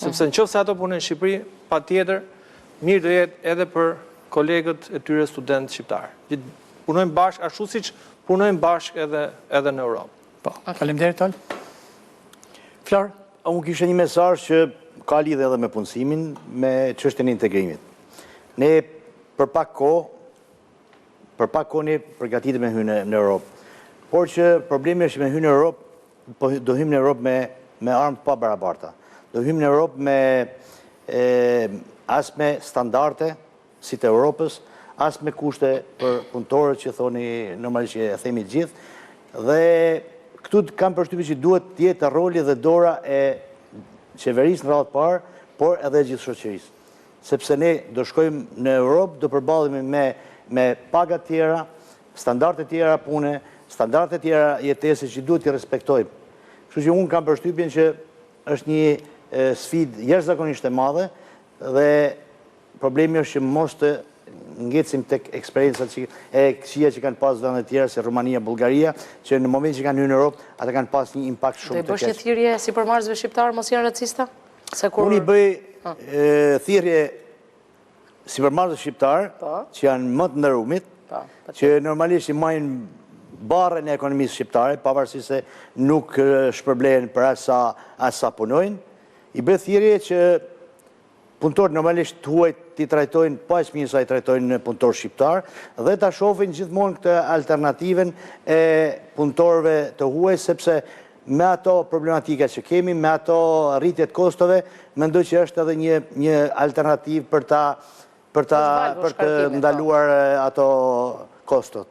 Sepse në qoftë se ato punojnë në Shqipëri, patjetër mirë do jetë edhe për kolegët e tyre studentë shqiptarë. Punojnë bashkë ashtu siç punojnë bashkë edhe në Europë. Po, faleminderit Tol. Flor, unë kisha një mesazh që ka lidhje edhe me punësimin, me çështjen e integrimit. Ne për pak kohë ne përgatitemi me hyjë në Europë. Por që problemi është me hyjë në Europë, po do hyjmë në Europë me armë pa barabarta. Do hyjmë në Europë as me standarde si të Europës, as me kushte për punëtorët që thoni normalisht që e themi gjithë, dhe këtu kam përshtypjen që duhet të jetë roli dhe dora e qeverisë në radhë të parë, por edhe gjithë shoqërisë. Sepse ne do shkojmë në Europë, do përballemi me paga të tjera, standarde të tjera pune, standarde të tjera jetese që duhet t'i respektojmë. Kështu që unë kam përshtypjen që është një sfidë jashtëzakonisht e madhe dhe problemi është që mos të ngecim tek eksperiencat e këqija që kanë pas vende të tjera si Rumania, Bullgaria, që në moment që kanë hyrë në Europë, ata kanë pas një impakt shumë të keq. Do i bësh një thirrje sipërmarrësve shqiptarë mos janë racista? Unë i bëj thirrje sipërmarrësve shqiptarë që janë më të nderumit, që normalisht i marrin barrën e ekonomisë shqiptare, pavarësisht se nuk shpërblehen për as sa punojnë. I bëj thirrje që punëtorët normalisht huaj t'i trajtojnë pa aq mirë sa i trajtojnë punëtorë shqiptar dhe ta shohin gjithmonë këtë alternativen e punëtorëve të huaj, sepse me ato problematika që kemi, me ato rritjet kostove, mendoj që është edhe një alternativë për të ndaluar ato kostot.